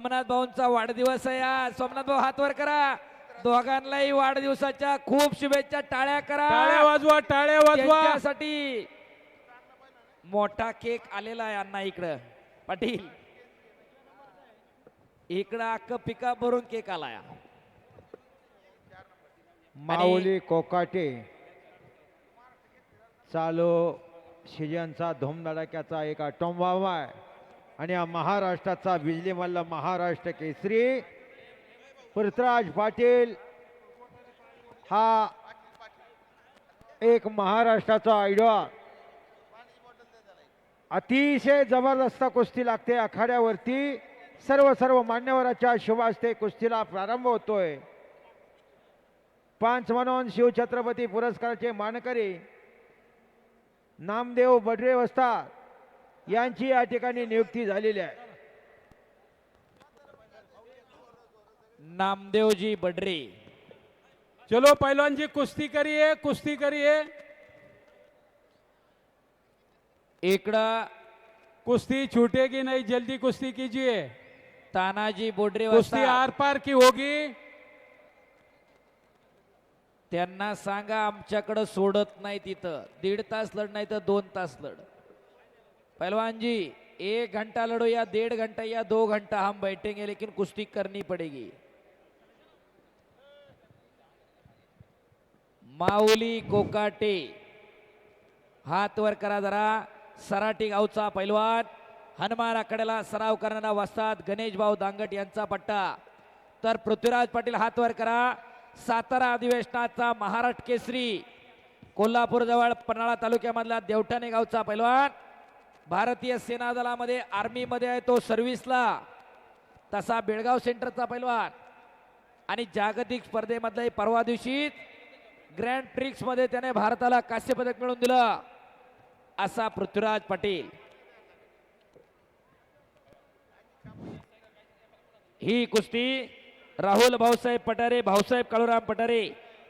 सोमनाथ भाऊंचा वाढदिवस आहे आज. सोमनाथ भाऊ हात वर करा. दोघांनाही वाढदिवसाच्या खूप शुभेच्छा. टाळ्या करा. टाळ्या वाजवा, टाळ्या वाजवा. त्यांच्यासाठी मोठा केक आलेला आहे अण्णा इकडं. पाटील इकडं अख्ख पिका भरून केक आलाय. माऊली कोकाटे चालू शिजनचा धूमधडाक्याचा एक अटॉम बॉम्ब आहे आणि हा महाराष्ट्राचा बिजली मल्ल महाराष्ट्र केसरी पृथ्वीराज पाटील हा एक महाराष्ट्राचा आयडॉल. अतिशय जबरदस्त कुस्ती लागते आखाड्यावरती. सर्व मान्यवरांच्या शुभ हस्ते कुस्तीला प्रारंभ होतोय. पंच म्हणून शिवछत्रपती पुरस्काराचे मानकरी नामदेव बडरे वस्ताद यांची या ठिकाणी नियुक्ती झालेली आहे. नामदेवजी बडरे. चलो पहलवान जी कुश्ती करिए, कुश्ती करिए. इकडं कुश्ती छूटेगी नहीं, जल्दी कुश्ती कीजिए. तानाजी बोडरे कुश्ती वस्ताद. आर पार की होगी. त्यांना सांगा आमच्याकडे सोडत नाही. तिथं 1.5 तास लढ नाही तर 2 तास लढ. पहलवान जी 1 घंटा लड़ो या 1.5 घंटा या 2 घंटा हम बैठेंगे, लेकिन कुश्ती करनी पड़ेगी. माऊली कोकाटे हात वर करा जरा. सराटी गावचा पैलवान हनुमान आकड्याला सराव करणारा वस्ताद गणेश भाऊ दांगट यांचा पट्टा. तर पृथ्वीराज पाटील हात वर करा. सातारा अधिवेशनाचा महाराष्ट्र केसरी कोल्हापूर जवळ पन्हाळा तालुक्यामधला देवठाणे गावचा पैलवान. भारतीय सेना दलामध्ये आर्मी मध्ये आहे तो सर्व्हिसला. तसा बेळगाव सेंटरचा पैलवान आणि जागतिक स्पर्धेमधलाही परवा दिवशी ग्रँड प्रिक्स मध्ये त्याने भारताला कांस्य पदक मिळवून दिलं असा पृथ्वीराज पाटील. ही कुस्ती राहुल भाऊसाहेब पठारे, भाऊसाहेब काळूराम पठारे,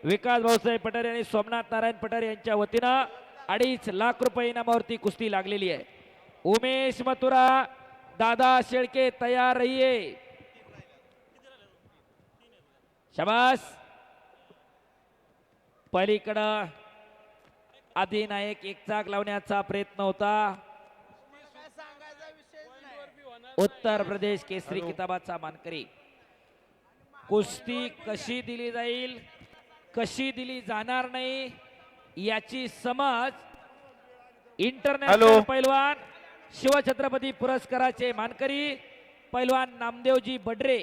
विकास भाऊसाहेब पठारे आणि सोमनाथ नारायण पठारे यांच्या वतीनं 2.5 लाख रुपये इनामावरती कुस्ती लागलेली आहे. उमेश मथुरा, दादा शेळके तयार रहिये. शाबास. पलीकडं अधिनायक एक चाक लावण्याचा प्रयत्न होता. उत्तर प्रदेश केसरी किताबाचा मानकरी. कुस्ती कशी दिली जाईल, कशी दिली जाणार नाही याची समज इंटरनॅशनल पैलवान शिवछत्रपती पुरस्काराचे मानकरी पैलवान नामदेवजी बडरे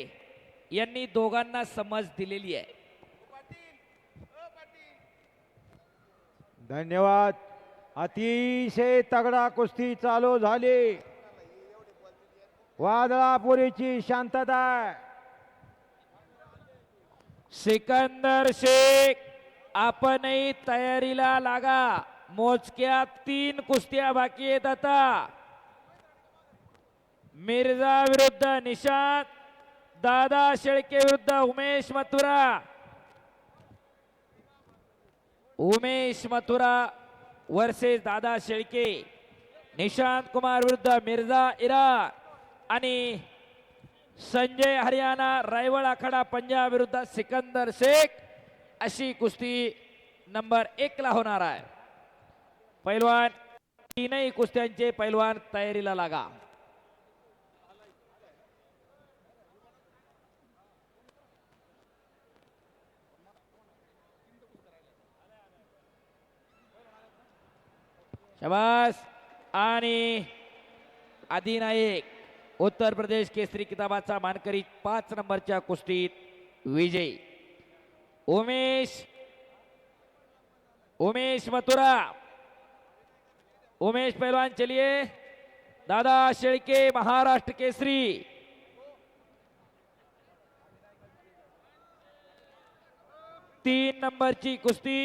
यांनी दोघांना समज दिलेली आहे. धन्यवाद. अतिशय तगडा कुस्ती चालू झाली. वादळापुरीची शांतता. सिकंदर शेख आपणही तयारीला लागा. मोजक्या 3 कुस्त्या बाकी आहेत आता. मिर्झा विरुद्ध निशांत, दादा शेळके विरुद्ध उमेश मथुरा. उमेश मथुरा वर्सेस दादा शेळके. निशांत कुमार विरुद्ध मिर्झा इराण आणि संजय हरियाणा रायवळ आखाडा पंजाब विरुद्ध सिकंदर शेख अशी कुस्ती नंबर 1 ला होणार आहे. पैलवान 3ही कुस्त्यांचे पैलवान तयारीला लागा. शाबास. आणि अधिनायक उत्तर प्रदेश केसरी किताबाचा मानकरी 5 नंबरच्या कुस्तीत विजयी उमेश मथुरा. उमेश पहलवान चलिए. दादा शेळके महाराष्ट्र केसरी. तीन नंबरची कुस्ती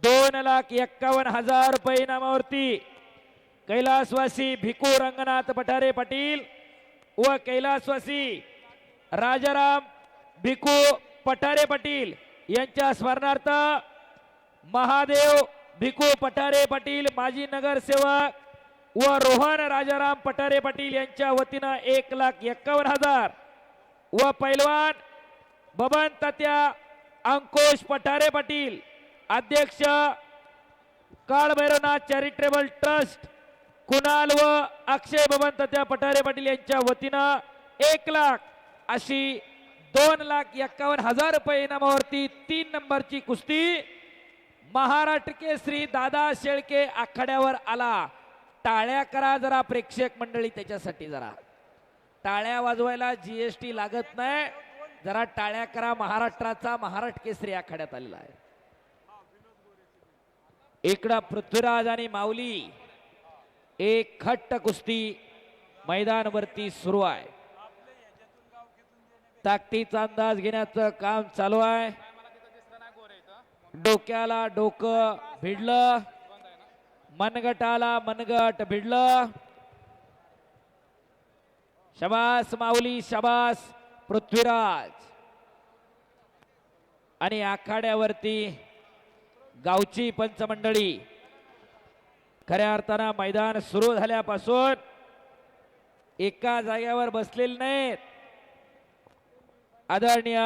2,51,000 रुपये इनामावरती कैलासवासी भिकू रंगनाथ पठारे पाटील व कैलासवासी राजाराम भिकू पठारे पाटील यांच्या स्मरणार्थ महादेव भिकू पठारे पाटील माजी नगरसेवक व रोहन राजाराम पठारे पाटील यांच्या वतीनं 1,51,000 व पैलवान बबन तात्या अंकुश पठारे पाटील अध्यक्ष काळभैरवनाथ चॅरिटेबल ट्रस्ट कुणाल व अक्षय बबन तात्या पठारे पाटील यांच्या वतीनं 1,00,000 अशी 2,51,000 रुपये इनामावरती 3 नंबरची कुस्ती महाराष्ट्र केसरी दादा शेळके आखाड्यावर आला. टाळ्या करा जरा प्रेक्षक मंडळी, त्याच्यासाठी जरा टाळ्या वाजवायला जीएसटी लागत नाही. जरा टाळ्या करा. महाराष्ट्राचा महाराष्ट्र केसरी आखाड्यात आलेला आहे. इकडं पृथ्वीराज आणि माऊली एक खट्ट कुस्ती मैदानावरती सुरू आहे. ताकदीचा अंदाज घेण्याचं काम चालू आहे. डोक्याला डोकं भिडलं, मनगटाला मनगट भिडलं. शबास माऊली, शबास पृथ्वीराज. आणि आखाड्यावरती गावची पंचमंडळी खऱ्या अर्थानं मैदान सुरू झाल्यापासून एका जागेवर बसलेले नाहीत. आदरणीय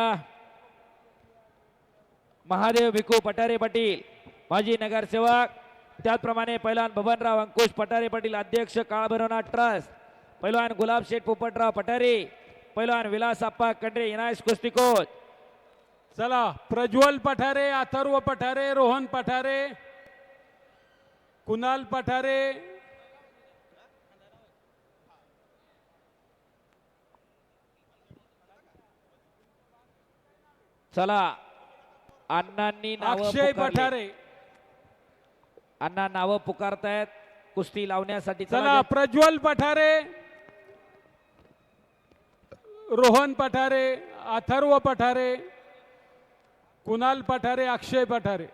महादेव भिकू पठारे पाटील माजी नगरसेवक, त्याचप्रमाणे पैलवान बबनराव अंकुश पठारे पाटील अध्यक्ष काळभैरवनाथ ट्रस्ट, पैलवान गुलाब शेठ पोपटराव पठारे, पैलवान विलास आप्पा कंडे इनायस कुस्ती कोच. चला प्रज्वल पठारे, अथर्व पठारे, रोहन पठारे, कुणाल पठारे, चला अण्णांनी नाव अक्षय पठारे. अण्णा नाव पुकारतायत कुस्ती लावण्यासाठी. चला प्रज्वल पठारे, रोहन पठारे, अथर्व पठारे, कुणाल पठारे, अक्षय पठारे.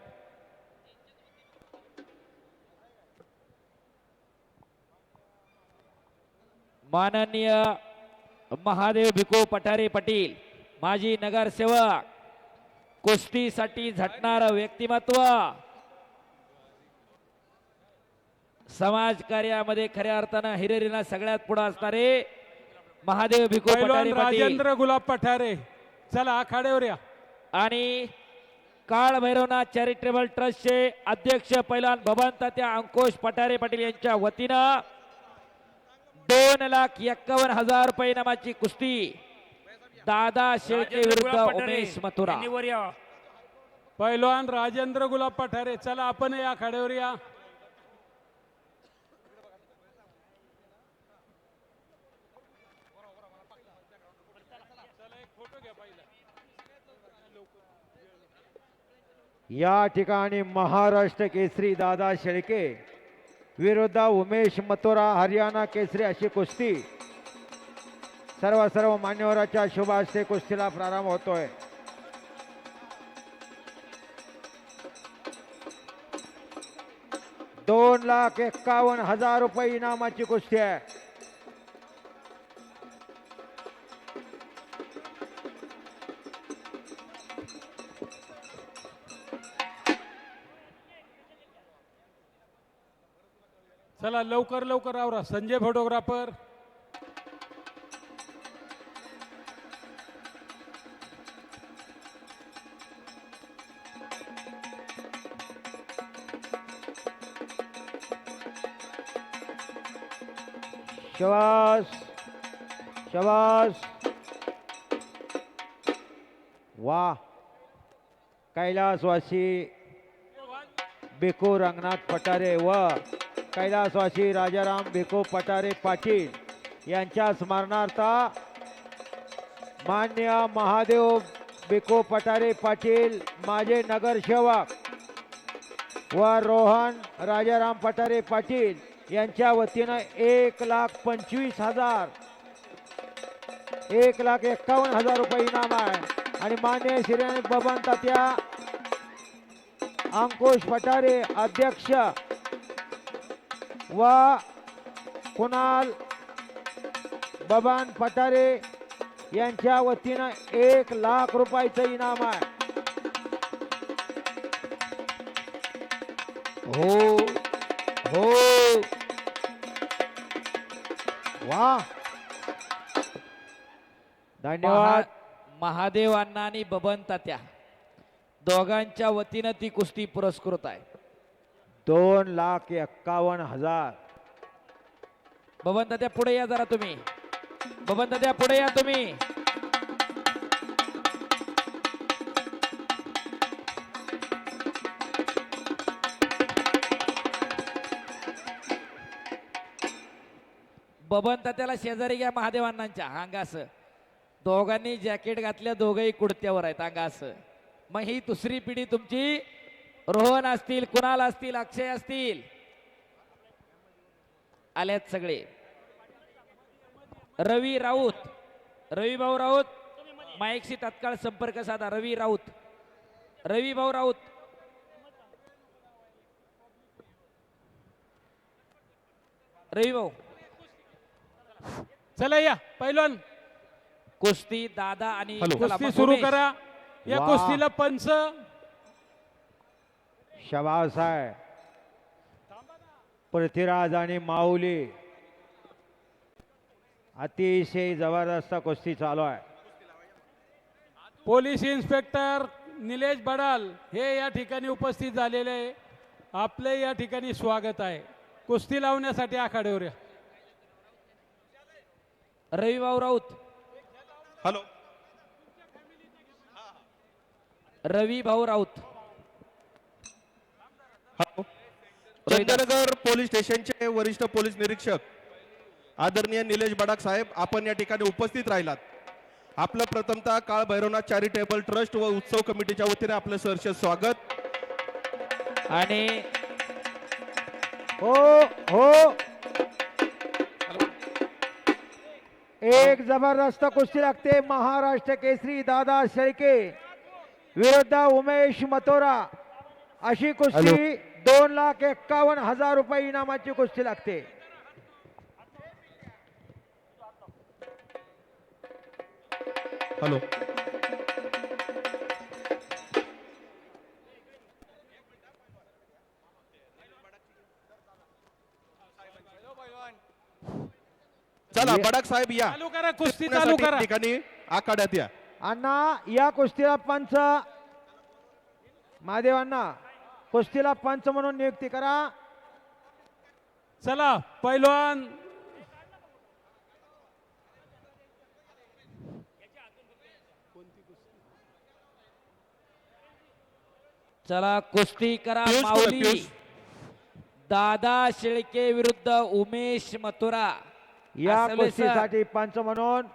माननीय महादेव भिको पठारे पाटील माजी नगरसेवक, कुस्तीसाठी झटणारं व्यक्तिमत्व, समाज कार्यामध्ये खऱ्या अर्थानं हिरिरीनं सगळ्यात पुढे असणारे महादेव भिको पठारे पाटील, राजेंद्र गुलाब पठारे. चला आखाड्यावर या. आणि काळ भैरवनाथ चॅरिटेबल ट्रस्टचे अध्यक्ष पैलवान बबन तात्या अंकुश पठारे पाटील यांच्या वतीनं 2,51,000 रुपये इनामाची कुस्ती दादा शेळके विरुद्ध उमेश मथुरा. पैलवान राजेंद्र गुलाब पठारे. चला आपण या आखाड्यावर या. या ठिकाणी महाराष्ट्र केसरी दादा शेळके विरुद्ध उमेश मथुरा हरियाणा केसरी अशी कुस्ती सर्व मान्यवराच्या शुभ हस्ते कुस्तीला प्रारंभ होतोय. $2,51,000 रुपये इनामाची कुस्ती आहे. चला लवकर लवकर आवरा. संजय फोटोग्राफर. शबास शबास. वा. कैलासवासी भिकू रंगनाथ पठारे व कैलासवासी राजाराम भिकू पठारे पाटील यांच्या स्मरणार्थ मान्य महादेव भिकू पठारे पाटील माजी नगरसेवक व रोहन राजाराम पठारे पाटील यांच्या वतीनं 1,25,000 1,51,000 रुपये इनाम आहे. आणि मान्य श्री बबन तात्या अंकुश पठारे अध्यक्ष व कुणाल बबन पठारे यांच्या वतीनं 1,00,000 रुपयाचं इनाम आहे. हो हो वा धन्यवाद. महादेव अण्णा आणि बबन तात्या दोघांच्या वतीनं ती कुस्ती पुरस्कृत आहे. 2,51,000. बबन तात्या पुढे या जरा तुम्ही. बबन तात्या पुढे या तुम्ही. बबन तात्याला शेजारी घ्या महादेव अण्णांच्या अंगा असं. दोघांनी जॅकेट घातल्या, दोघंही कुडत्यावर आहेत अंगा असं. मग ही दुसरी पिढी तुमची रोहन असतील, कुणाल असतील, अक्षय असतील, आल्यात सगळे. रवी राऊत, रवी भाऊ राऊत माईकशी तात्काळ संपर्क साधा. रवी राऊत, रवी भाऊ राऊत. रवी भाऊ चला या पैलवान कुस्ती दादा आणि चला, कुस्ती मग सुरू उमेश. करा. या वा. कुस्तीला पंच शबास आहे. पृथ्वीराज आणि माऊली अतिशय जबरदस्त कुस्ती चालू आहे. पोलीस इन्स्पेक्टर निलेश बडाल हे या ठिकाणी उपस्थित झालेले आहे. आपले या ठिकाणी स्वागत आहे. कुस्ती लावण्यासाठी आखाड्यावर या. रवी भाऊ राऊत, हॅलो रवी भाऊ राऊत. हॅलो चंदनगर पोलीस स्टेशनचे वरिष्ठ पोलीस निरीक्षक आदरणीय निलेश बडाक साहेब, आपण या ठिकाणी उपस्थित राहिलात. आपलं प्रथमतः काळ भैरवनाथ चॅरिटेबल ट्रस्ट व उत्सव कमिटीच्या वतीने आपलं सहर्ष स्वागत. आणि हो हो एक जबरदस्त कुस्ती लागते. महाराष्ट्र केसरी दादा शेळके विरुद्ध उमेश मथुरा अशी कुस्ती 2,51,000 रुपये इनामाची कुस्ती लागते. हॅलो चला बडाक साहेब या. चालू करा कुस्ती चालू करा. या ठिकाणी आखाड्यात या. अण्णा या कुस्तीला पंच महादेव अण्णा कुस्तीला पंच म्हणून नियुक्ती करा. चला पैलवान चला कुस्ती करा. पियुष बोला, माऊली पियुष. दादा शेळके विरुद्ध उमेश मथुरा. या असले सर. कुस्तीसाठी पंच म्हणून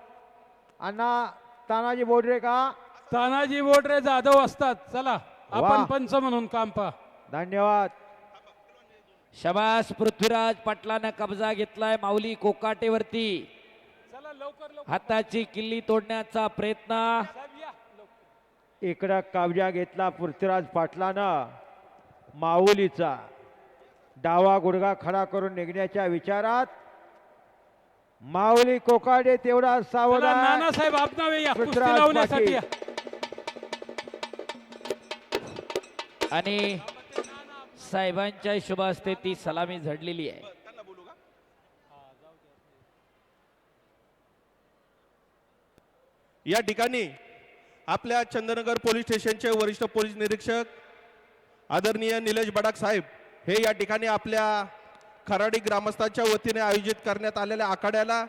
अण्णा तानाजी बोडरे का. तानाजी बोडरे जाधव असतात. चला आपण वा. पंच म्हणून काम पहा. धन्यवाद. शबास पृथ्वीराज पाटलानं कब्जा घेतलाय माऊली कोकाटेवरती. चला लवकर लवकर हाताची किल्ली तोडण्याचा प्रयत्न. साहेब या. इकडं कब्जा घेतला पृथ्वीराज पाटलानं. माऊलीचा डावा गुडघा खडा करून निघण्याच्या विचारात माऊली कोकाडे तेवढा चला सावधान. नानासाहेब आपणावे या कुस्ती पृथ्वीराज लावण्यासाठी पाटील. या. आणि साहेबांच्या शुभ हस्ते ती सलामी झडलेली आहे. या ठिकाणी आपल्या चंदनगर पोलीस स्टेशनचे वरिष्ठ पोलीस निरीक्षक आदरणीय निलेश बडाक साहेब हे या ठिकाणी आपल्या खराडी ग्रामस्थांच्या वतीने आयोजित करण्यात आलेल्या आखाड्याला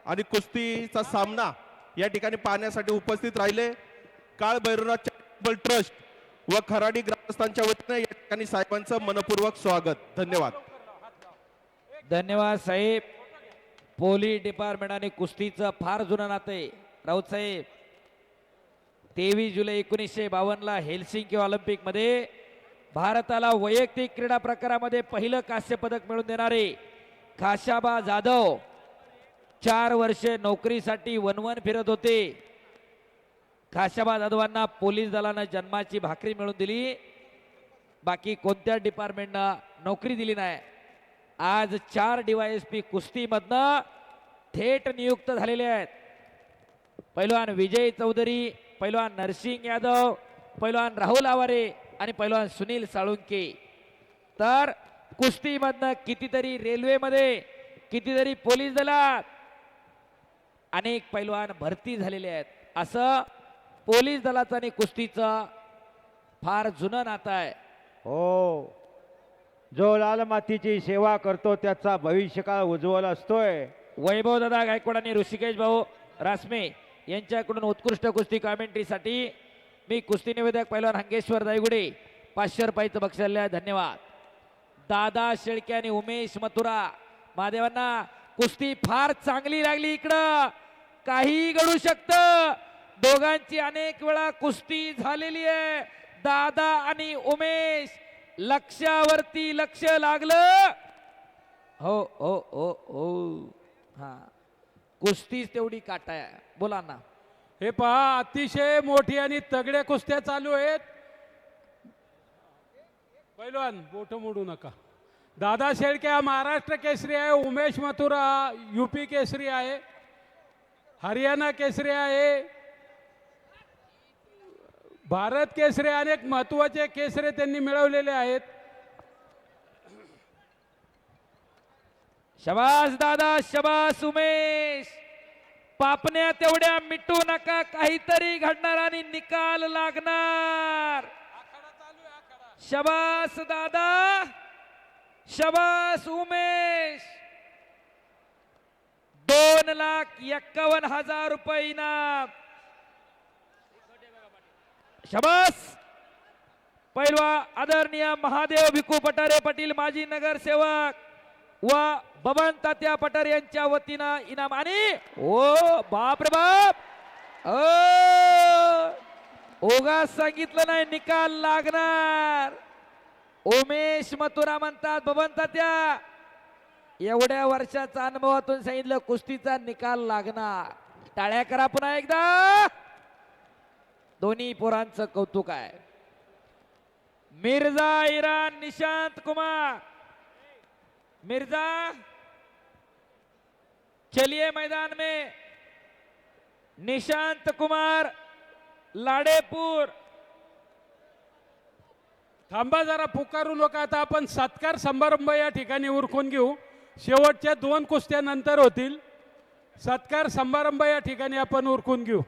आणि कुस्तीचा सामना या ठिकाणी पाहण्यासाठी उपस्थित राहिले. काळ भैरवनाथ चॅरिटेबल ट्रस्ट व खराडी ग्रामस्थांच्या वतीने या ठिकाणी साहेबांचं मनपूर्वक स्वागत. धन्यवाद. धन्यवाद साहेब. पोलीस डिपार्टमेंट आणि कुस्तीचं फार जुनं नातं आहे. राऊत साहेब 23 जुलै 1952 हेल्सिंकी ऑलिम्पिक मध्ये भारताला वैयक्तिक क्रीडा प्रकारामध्ये पहिलं कांस्य पदक मिळवून देणारे खाशाबा जाधव 4 वर्षे नोकरीसाठी वनवन फिरत होते. खाशाबा जाधवांना पोलीस दलानं जन्माची भाकरी मिळवून दिली. बाकी कोणत्या डिपार्टमेंटनं नोकरी दिली नाही. आज 4 DYSP कुस्तीमधनं थेट नियुक्त झालेले आहेत. पैलवान विजय चौधरी, पैलवान नरसिंग यादव, पैलवान राहुल आवारे आणि पैलवान सुनील साळुंके. तर कुस्तीमधनं कितीतरी रेल्वेमध्ये, कितीतरी पोलीस दलात, अनेक पैलवान भरती झालेले आहेत असं पोलीस दलाचं आणि कुस्तीचं फार जुनं नातं आहे. हो, जो लाल मातीची सेवा करतो त्याचा भविष्यकाळ उज्ज्वल असतोय. वैभव दादा गायकवाड आणि ऋषिकेश भाऊ रासमे यांच्याकडून उत्कृष्ट कुस्ती कॉमेंट्रीसाठी मी कुस्ती निवेदक पैलवान हंगेश्वर दायगुडे 500 रुपयाचं बक्षीस दिलं आहे. धन्यवाद. दादा शेळके आणि उमेश मथुरा महादेवांना कुस्ती फार चांगली लागली. इकडं काही घडू शकतं. दोघांची अनेक वेळा कुस्ती झालेली आहे. दादा आणि उमेश लक्ष्यावरती लक्ष लागलं. हो हो हो हो हा कुस्तीच तेवढी काटा आहे. बोला ना. हे पहा, अतिशय मोठी आणि तगड्या कुस्त्या चालू आहेत. पैलवान बोट मोडू नका. दादा शेळके हा महाराष्ट्र केसरी आहे. उमेश मथुरा यूपी केसरी आहे. हरियाणा केसरी आहे. भारत केसरी अनेक महत्वाचे केसरी त्यांनी मिळवलेले आहेत. शबास दादा, शबास उमेश. पापण्या तेवढ्या मिटू नका. काहीतरी घडणार आणि निकाल लागणार. शबास दादा, शबास उमेश. 2,51,000 रुपये इनाम. शबास. पैलवा आदरणीय महादेव भिकू पठारे पाटील माजी नगरसेवक व बबन तात्या पठार यांच्या वतीनं इनाम. आणि ओ बाप रे बाप, ओगास सांगितलं नाही निकाल लागणार. उमेश मथुरा म्हणतात बबन तात्या एवढ्या वर्षाचा अनुभवातून सांगितलं कुस्तीचा निकाल लागणार. टाळ्या करा पुन्हा एकदा. दोन्ही पोरांचं कौतुक आहे. मिर्झा इरान निशांत कुमार. मिर्जा चलिए मैदान में. निशांत कुमार लाडेपूर. थांबा जरा, पुकारू नका. आता आपण सत्कार समारंभ या ठिकाणी उरकून घेऊ. शेवटच्या 2 कुस्त्या नंतर होतील. सत्कार समारंभ या ठिकाणी आपण उरकून घेऊ.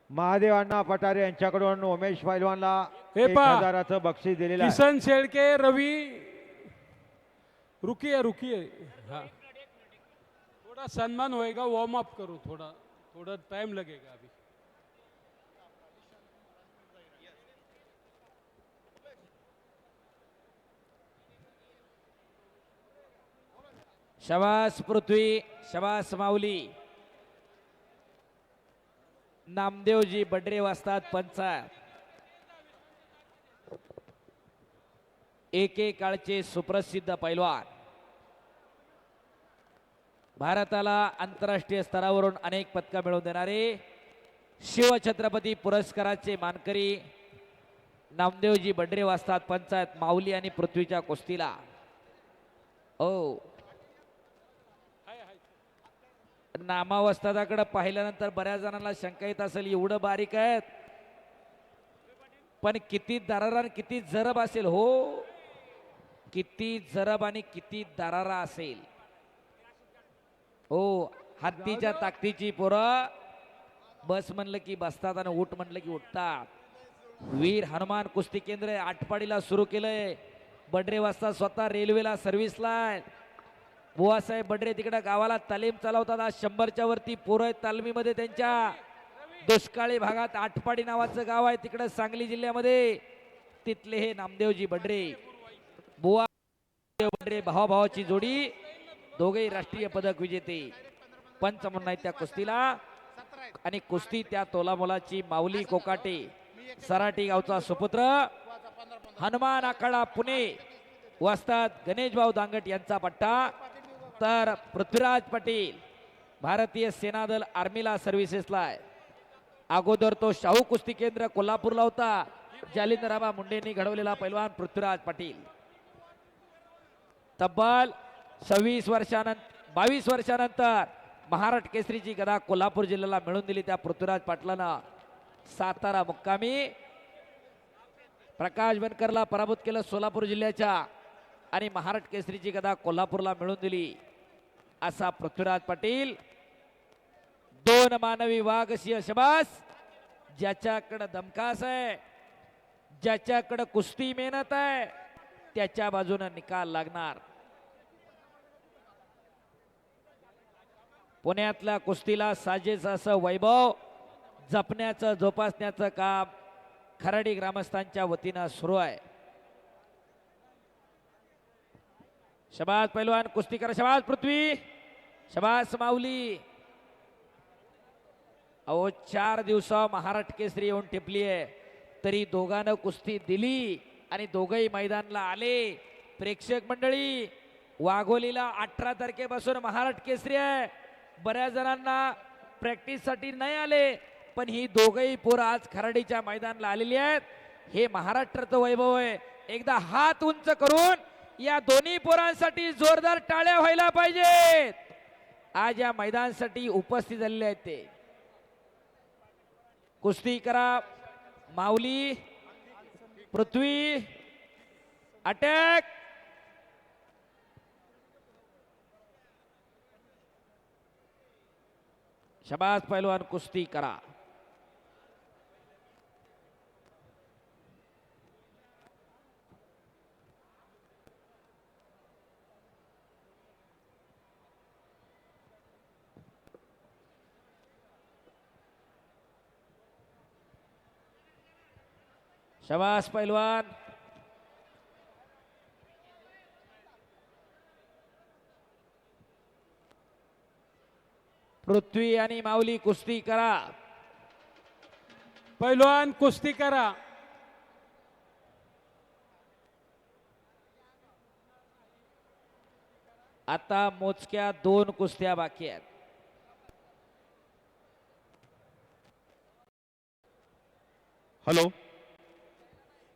महादेव अण्णा पठारे यांच्याकडून उमेश पैलवानला हे 1,000चं बक्षीस दिलेलं आहे. किसन शेळके, रवि रुकिए रुकिए. हाँ, थोड़ा सम्मान होएगा. वार्म अप करो. थोड़ा टाइम लगेगा अभी. शबास पृथ्वी, शबास माऊली. नामदेवजी बडरे वाजतात पंचायत. एकेकाळचे सुप्रसिद्ध पैलवान. भारताला आंतरराष्ट्रीय स्तरावरून अनेक पदकं मिळवून देणारे शिवछत्रपती पुरस्काराचे मानकरी नामदेवजी बडरे वाजतात पंचायत. माऊली आणि पृथ्वीच्या कुस्तीला. ओ नामावस्तादाकडे पाहिल्यानंतर बऱ्याच जणांना शंका येत असेल एवढं बारीक आहेत पण किती दरारा आणि किती जरब असेल. हो, किती जरब आणि किती दरारा असेल. हो, हत्तीच्या ताकदीची पोरं. बस म्हणलं की बसतात आणि उठ म्हणलं की उठतात. वीर हनुमान कुस्ती केंद्र आटपाडीला सुरू केलंय. बडरे वाजता स्वतः रेल्वेला सर्व्हिसला आहे. बुवासाहेब बडरे तिकडे गावाला तालीम चालवतात. आज 100च्या वरती पोरं आहेत तालमीमध्ये त्यांच्या. दुष्काळी भागात आटपाडी नावाचं गाव आहे तिकडे सांगली जिल्ह्यामध्ये. तिथले हे नामदेवजी बडरे. बुवा बडरे भावाभावाची जोडी. दोघेही राष्ट्रीय पदक विजेते. पंच म्हणून आहेत त्या कुस्तीला. आणि कुस्ती त्या तोलामोलाची. माऊली कोकाटे सराटी गावचा सुपुत्र. हनुमान आखाडा पुणे वस्ताद गणेशभाऊ दांगट यांचा पट्टा. तर पृथ्वीराज पाटील भारतीय सेनादल आर्मीला सर्व्हिसेसला आहे. अगोदर तो शाहू कुस्ती केंद्र कोल्हापूरला होता. जालिंदराबा मुंडेंनी घडवलेला पैलवान पृथ्वीराज पाटील. तब्बल 22 वर्षानंतर महाराष्ट्र केसरीची गदा कोल्हापूर जिल्ह्याला मिळवून दिली त्या पृथ्वीराज पाटलांना. सातारा मुक्कामी. प्रकाश बनकरला पराभूत केलं सोलापूर जिल्ह्याच्या आणि महाराष्ट्र केसरीची गदा कोल्हापूरला मिळवून दिली असा पृथ्वीराज पाटील. 2 मानवी वाघसिंह शबास. ज्याच्याकडे दमकास आहे, ज्याच्याकडे कुस्ती मेहनत आहे, त्याच्या बाजूने निकाल लागणार. पुण्यातल्या कुस्तीला साजेच असं वैभव जपण्याचं जोपासण्याचं काम खराडी ग्रामस्थांच्या वतीनं सुरू आहे. शबाज पैलवान कुस्ती करा. शबाज पृथ्वी. शबाज माऊली. अहो 4 दिवसा महाराष्ट्र केसरी येऊन टिपली आहे, तरी दोघांना कुस्ती दिली आणि दोघही मैदानला आले. प्रेक्षक मंडळी, वाघोलीला 18 तारखेपासून महाराष्ट्र केसरी आहे. बऱ्याच जणांना प्रॅक्टिससाठी नाही आले, पण ही दोघही पोरं आज खराडीच्या मैदानाला आलेली आहेत. हे महाराष्ट्राचं वैभव आहे. एकदा हात उंच करून या दोन्ही पोरांसाठी जोरदार टाळ्या व्हायला पाहिजेत. आज या मैदानासाठी उपस्थित झालेले आहेत ते. कुस्ती करा. माऊली, पृथ्वी, अटॅक. शबाज पैलवान कुस्ती करा. शबाज पैलवान. पृथ्वी आणि माऊली कुस्ती करा. पैलवान कुस्ती करा. आता मोजक्या 2 कुस्त्या बाकी आहेत. हॅलो.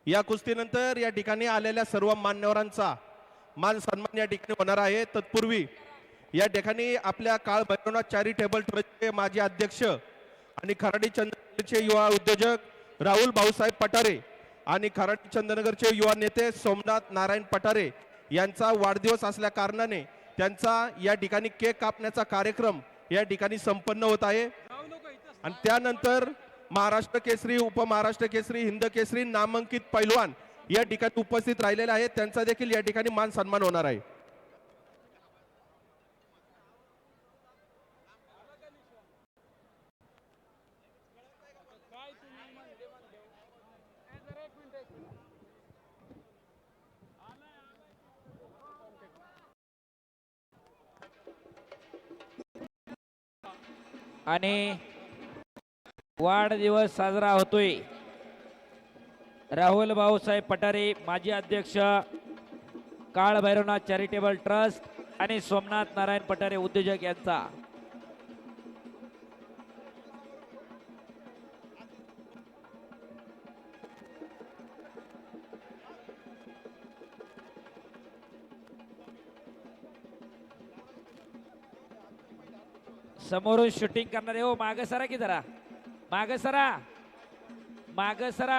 या कुस्तीनंतर या ठिकाणी आलेल्या सर्व मान्यवरांचा मान सन्मान या ठिकाणी होणार आहे. तत्पूर्वी या ठिकाणी आपल्या काळ भैरवनाथ चॅरिटेबल ट्रस्टचे माजी अध्यक्ष आणि खराडी चंद्रनगरचे युवा उद्योजक राहुल भाऊसाहेब पठारे आणि खराडी चंद्रनगरचे युवा नेते सोमनाथ नारायण पठारे यांचा वाढदिवस असल्या कारणाने त्यांचा या ठिकाणी केक कापण्याचा कार्यक्रम या ठिकाणी संपन्न होत आहे. आणि त्यानंतर महाराष्ट्र केसरी, उपमहाराष्ट्र केसरी, हिंद केसरी नामांकित पैलवान या ठिकाणी उपस्थित राहिलेले आहेत. त्यांचा देखील या ठिकाणी मान सन्मान होणार आहे. आणि वाढदिवस साजरा होतोय. राहुल भाऊसाहेब पठारे माजी अध्यक्ष काळ भैरवनाथ चॅरिटेबल ट्रस्ट आणि सोमनाथ नारायण पठारे उद्योजक यांचा. समोरून शूटिंग करणारे हो माग सरा की जरा माग सरा माग सरा.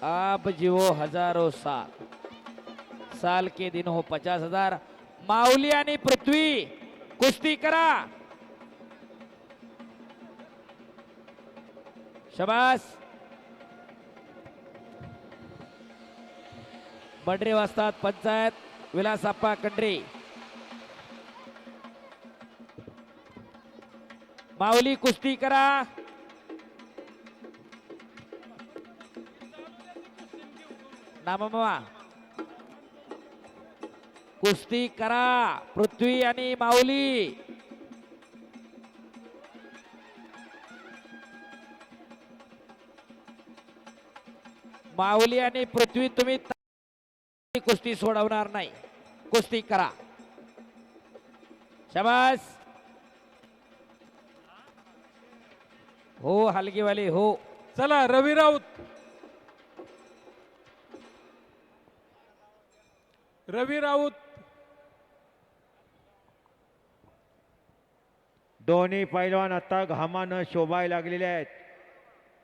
आप जीवो हजारों साल के दिन हो 50,000. माऊली आणि पृथ्वी कुस्ती करा. शबास. बडरे वाजतात पंचायत विलासप्पा कंड्रे. माऊली कुस्ती करा. नाममा कुस्ती करा. पृथ्वी आणि माऊली. माऊली आणि पृथ्वी तुम्ही कुस्ती सोडवणार नाही. कुस्ती करा. शाबास. हो हलगीवाली हो. चला रवी राऊत. रवी राऊत दोन्ही पैलवान आता घामानं शोभायला लागलेले आहेत.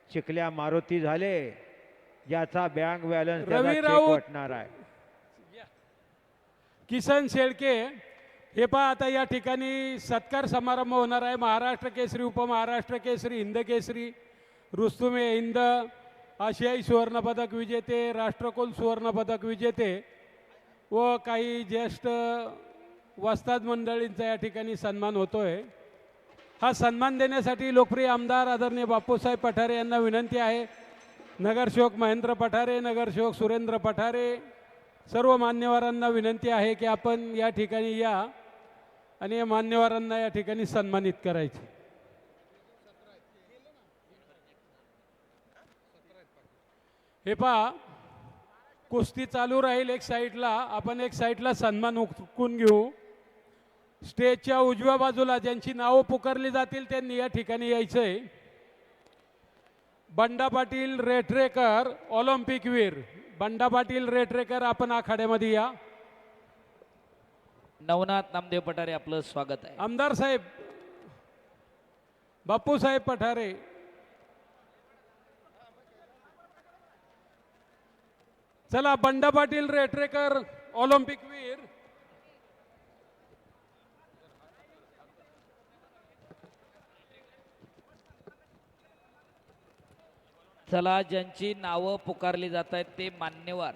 चिखल्या मारुती झाले, ज्याचा बँक बॅलन्स त्याचा रवी चेक राऊत. वाटणार आहे. किसन शेळके हे पहा आता या ठिकाणी सत्कार समारंभ होणार आहे. महाराष्ट्र केसरी, उपमहाराष्ट्र केसरी, हिंद केसरी, रुस्तुमे हिंद, आशियाई सुवर्णपदक विजेते, राष्ट्रकुल सुवर्णपदक विजेते व काही ज्येष्ठ वस्ताद मंडळींचा या ठिकाणी सन्मान होतोय. हा सन्मान देण्यासाठी लोकप्रिय आमदार आदरणीय बापूसाहेब पठारे यांना विनंती आहे. नगरसेवक महेंद्र पठारे, नगरसेवक सुरेंद्र पठारे, सर्व मान्यवरांना विनंती आहे की आपण या ठिकाणी या आणि या मान्यवरांना या ठिकाणी सन्मानित करायचे. हे पहा, कुस्ती चालू राहील. एक साईडला आपण एक साईडला सन्मान उकरून घेऊ. स्टेजच्या उजव्या बाजूला ज्यांची नावं पुकारली जातील त्यांनी या ठिकाणी यायचंय. बंडा पाटील रेटरेकर, ऑलिम्पिक वीर बंडा पाटील रेटरेकर, आपण आखाड्यामध्ये या. नवनाथ नामदेव पठारे आपलं स्वागत आहे. आमदार साहेब बापूसाहेब पठारे, चला. बंडा पाटील रेटरेकर, ऑलिम्पिक वीर. चला, ज्यांची नावं पुकारली जात आहेत ते मान्यवर,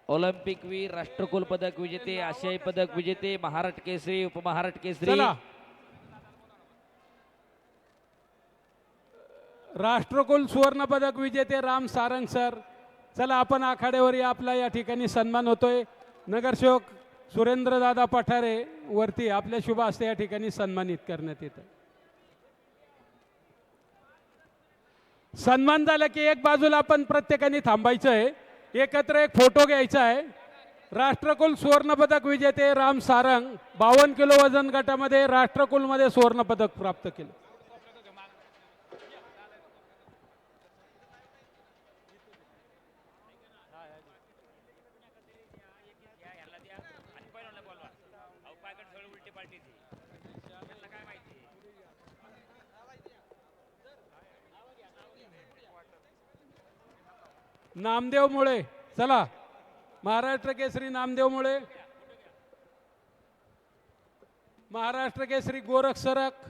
ऑलिम्पिक वीर, राष्ट्रकुल पदक विजेते, आशियाई पदक विजेते, महाराष्ट्र केसरी, उपमहाराष्ट्र केसरी. चला, राष्ट्रकुल सुवर्ण पदक विजेते राम सारंग सर, चला आपण आखाड्यावर या. आपला या ठिकाणी सन्मान होतोय. नगरसेवक सुरेंद्रदादा पठारे वरती आपल्या शुभ हस्ते या ठिकाणी सन्मानित करण्यात येतं. सन्मान झाला की एक बाजूला आपण प्रत्येकाने थांबायचं आहे. एकत्र एक फोटो घ्यायचा आहे. राष्ट्रकुल सुवर्णपदक विजेते राम सारंग 52 किलो वजन गटामध्ये राष्ट्रकुलमध्ये सुवर्णपदक प्राप्त केलं. नामदेव मुळे, चला. महाराष्ट्र केसरी नामदेव मुळे, महाराष्ट्र केसरी गोरख सरक,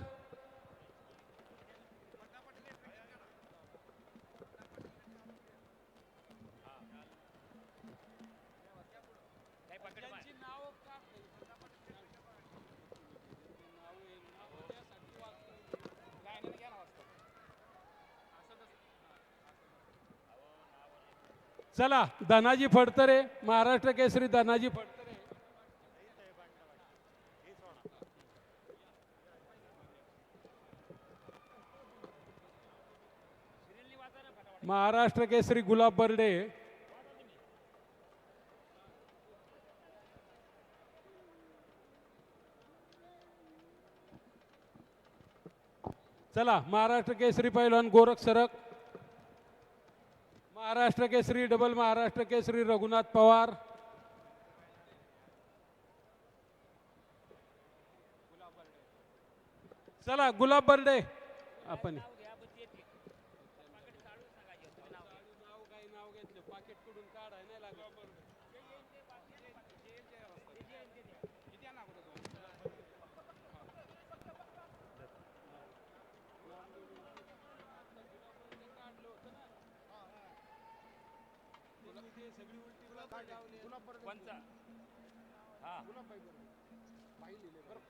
चला. धनाजी फडतरे, महाराष्ट्र केसरी धनाजी फडतरे, महाराष्ट्र केसरी गुलाब बर्डे, चला. महाराष्ट्र केसरी पैलवान गोरख सरक, महाराष्ट्र केसरी डबल महाराष्ट्र केसरी रघुनाथ पवार, चला. गुलाब बर्डे आपण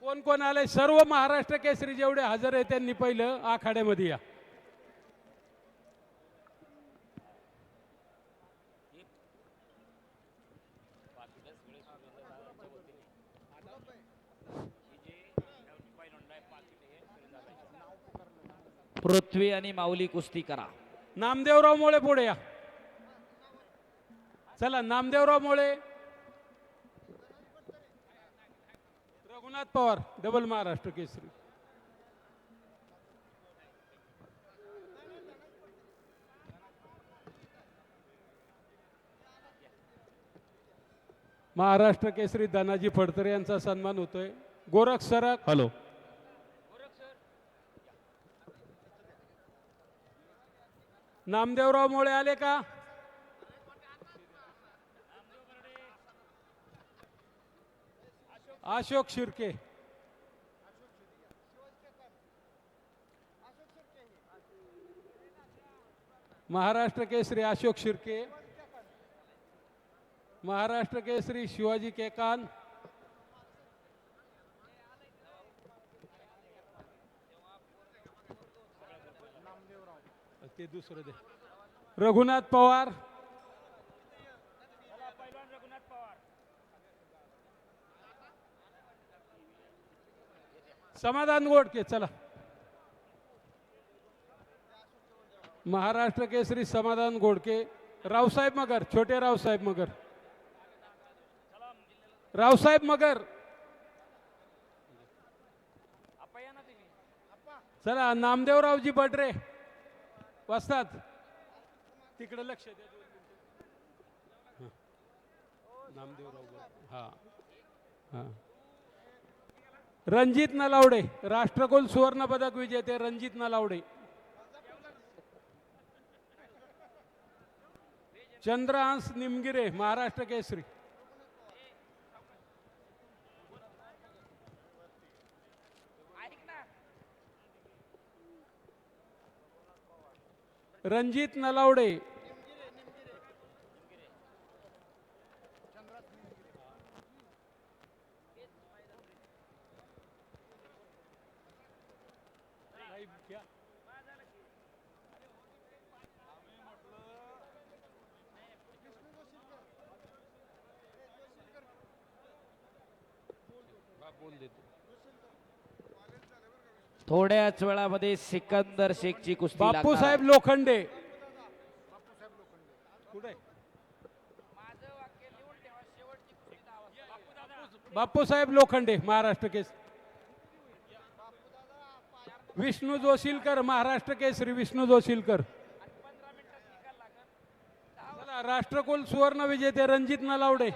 कोण कोण आले? सर्व महाराष्ट्र केसरी जेवढे हजर आहे त्यांनी पहिलं आखाड्यामध्ये या. पृथ्वी आणि माऊली कुस्ती करा. नामदेवराव मोळे पुढे या. चला. नामदेवराव मोळे, रघुनाथ पवार डबल महाराष्ट्र केसरी, महाराष्ट्र केसरी धनाजी फडतरे यांचा सन्मान होतोय. गोरख सरक, हॅलो. नामदेवराव मोळे आले का? अशोक शिर्के, महाराष्ट्र केसरी अशोक शिर्के, महाराष्ट्र केसरी शिवाजी केकान, ते दुसरं दे, रघुनाथ पवार, समाधान गोडके. चला, महाराष्ट्र केसरी समाधान गोडके, रावसाहेब मगर, छोटे रावसाहेब मगर, रावसाहेब मगर. चला, नामदेवरावजी बडरे वस्ताद, तिकडे लक्ष द्या. नामदेवराव, हा हा. रणजित नलावडे, राष्ट्रकुल सुवर्ण पदक विजेते रणजित नलावडे. चंद्रहंस निमगिरे, महाराष्ट्र केसरी. रणजित नलावडे, थोड्याच वेळामध्ये सिकंदर शेखची कुस्ती लागणार आहे. बापूसाहेब लोखंडे. कुठे? बापूसाहेब लोखंडे, महाराष्ट्र केसरी. विष्णू जोशीलकर, महाराष्ट्र केसरी विष्णू जोशीलकर. चला, राष्ट्रकुल सुवर्ण विजेते रणजित नलावडे.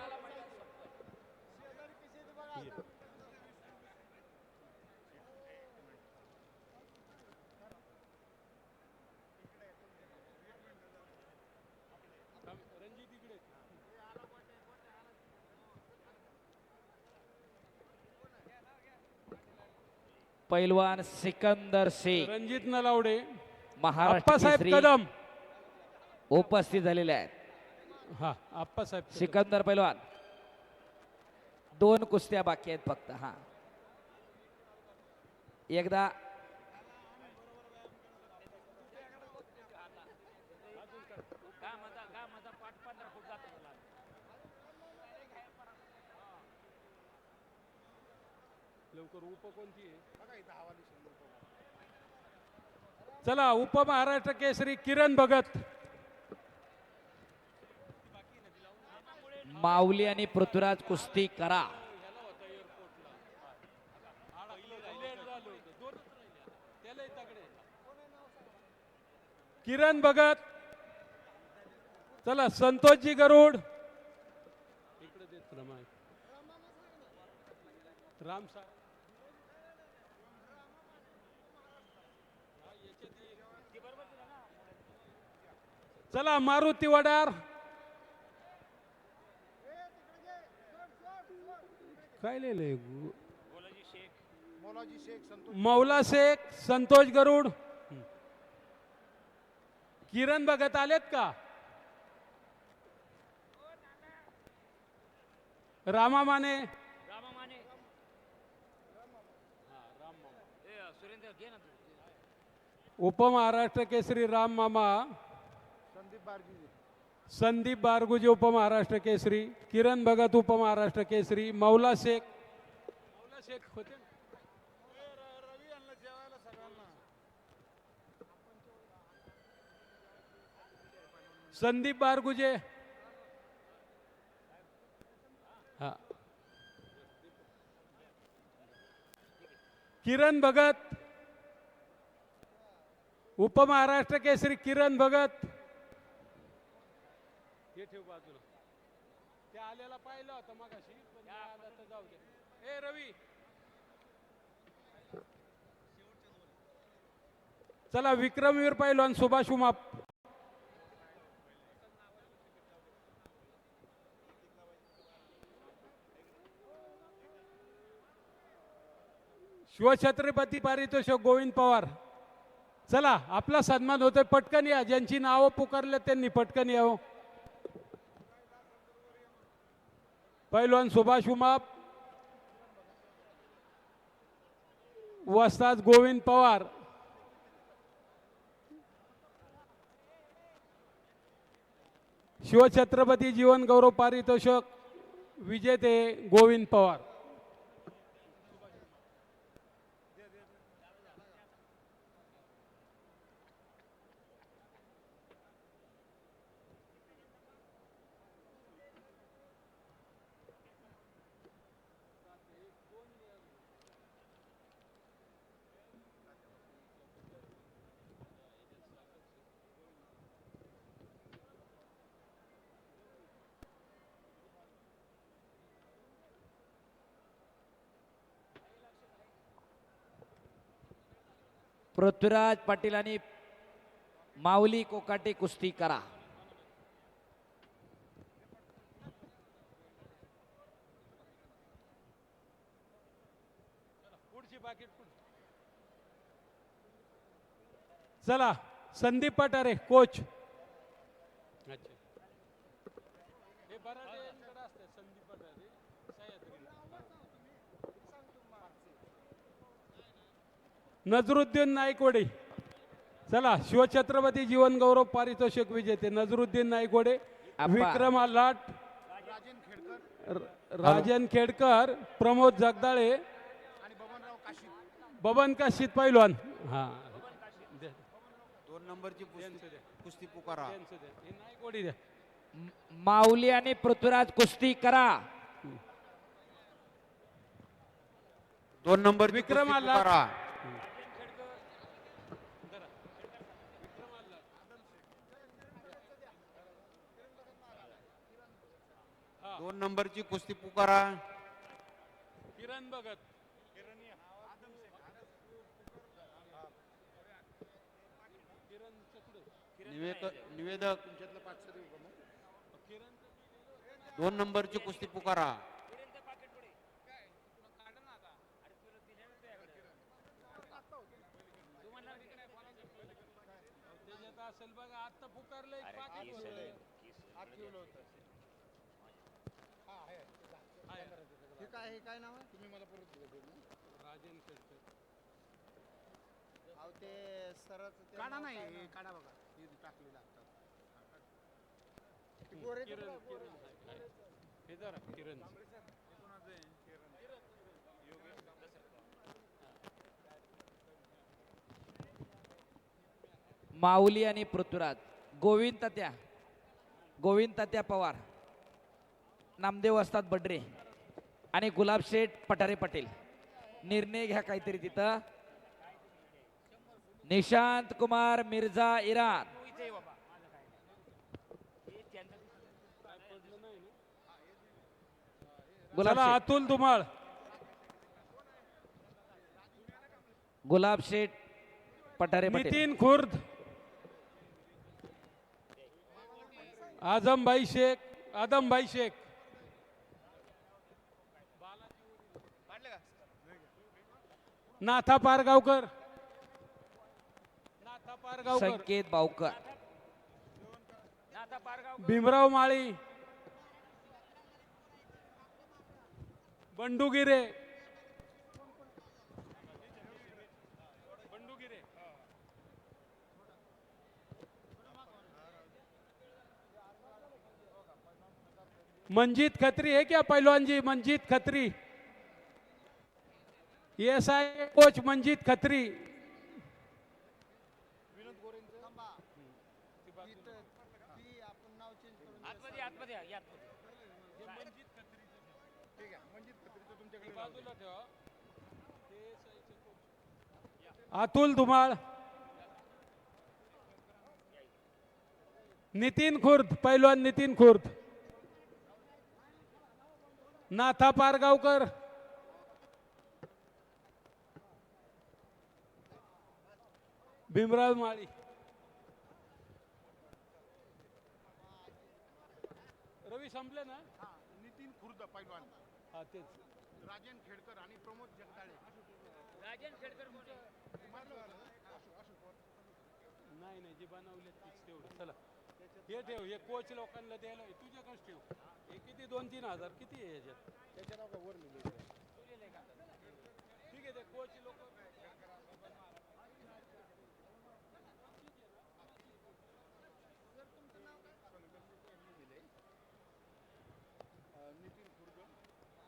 पैलवान सिकंदर शेख, रणजित नलावडे, महाराष्ट्र आप्पासाहेब केसरी कदम. उपस्थित झालेले आहेत. हा, आप्पासाहेब कदम. सिकंदर पैलवान, 2 कुस्त्या बाकी आहेत फक्त. हा, एकदा चला, उपमहाराष्ट्र केसरी किरण भगत. माऊली आणि पृथ्वीराज कुस्ती करा. किरण भगत. चला, संतोषजी गरुड. राम साहेब. चला, मारुती वडार. काय लिहिलंय? मौला शेख, संतोष गरुड. किरण भगत आलेत का? रामा माने. उपमहाराष्ट्र केसरी राम मामा. संदीप बारगुजे उपमहाराष्ट्र केसरी. किरण भगत उपमहाराष्ट्र केसरी. मौला शेख. मौला शेख होते. संदीप बारगुजे. हा, किरण भगत उपमहाराष्ट्र केसरी. किरण भगत. हे ठेव बाजूला. त्या आलेला पाहिलं होतं मगाशी, पण आला तर जाऊ दे. ए रवी, चला, विक्रमवीर पैलवान सुभाष उमाप. शिवछत्रपती पारितोषिक गोविंद पवार. चला आपला सन्मान होतोय, पटकन या. ज्यांची नावं पुकारले त्यांनी पटकन यावं. पैलवान सुभाष उमाप, वस्ताद गोविंद पवार, शिवछत्रपती जीवन गौरव पारितोषिक विजेते गोविंद पवार. पृथ्वीराज पाटील आणि माऊली कोकाटे कुस्ती करा. चला संदीप पठारे कोच. नजरुद्दीन नाईकवडे. चला शिवछत्रपती जीवन गौरव पारितोषिक विजेते नजरुद्दीन नाईकवडे, आप्पा. विक्रम आलाट, राजन खेडकर, प्रमोद जगदाळे, बबन काशीद पैलवान. हा 2 नंबरची कुस्ती पुकारा. नाईकवडे द्या. माऊली आणि पृथ्वीराज कुस्ती करा. 2 नंबर विक्रम आलाट. पुकारा. 2 नंबरची कुस्ती पुकारा. किरण भगत. निवेदक 2 नंबरची कुस्ती पुकारा. असेल बघा आता पुकारलंय. काय नाव आहे? तुम्ही मला परत राजन खेडकर. ते सरच काढा नाही काढा बघा टाकलेला किरण. माऊली आणि पृथ्वीराज. गोविंद तात्या पवार, नामदेव वस्ताद बड्रे आणि गुलाब शेठ पठारे पाटील. निर्णय घ्या काहीतरी तिथं. निशांत कुमार मिर्झा इराण. गुलाब चला शेठ. अतुल धुमाळ. गुलाब शेठ पठारे पाटील. नितीन खुर्द, आदमभाई शेख, नाथा पारगावकर, संकेत बावकर. भीमराव माळी, बंडू गिरे, मंजीत खत्री है क्या पहलवान जी? मंजीत खत्री. SI coach Manjeet Khatri. अतुल धुमाळ, नितीन खुर्द, पहलवान नितीन खुर्द, नाथा पारगावकर, भीमराव माळी. रवी संपले ना? नितीन खुर्द पैलवान, हा तेच. राजन खेडकर आणि प्रमोद जगदाळे. नाही नाही जे बनवले तीच तेवढं चला हे ठेव हे कोच लोकांना द्यायला तुझ्याकडेच ठेव हे किती 2-3 हजार किती आहे याच्यात त्याच्या नाव का वर लिहिलंय? ठीक आहे ते कोच लोक नितीन खुर्द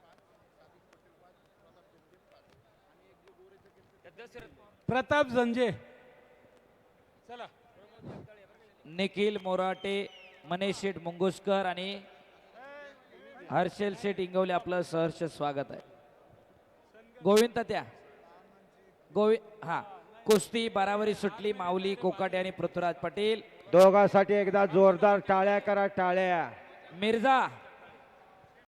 5, सादिक पटेल 5, प्रताप जंजे 5 आणि एक जे गोरेचं केलं प्रताप झंजे चला निखिल मोराटे, मनीष शेठ मुंगुसकर आणि हर्षल शेठ इंगवले आपलं सहर्ष स्वागत आहे. गोविंद त्या हा कुस्ती बारावरी सुटली. माऊली कोकाटे आणि पृथ्वीराज पाटील. दोघांसाठी एकदा जोरदार टाळ्या करा, टाळ्या. मिर्झा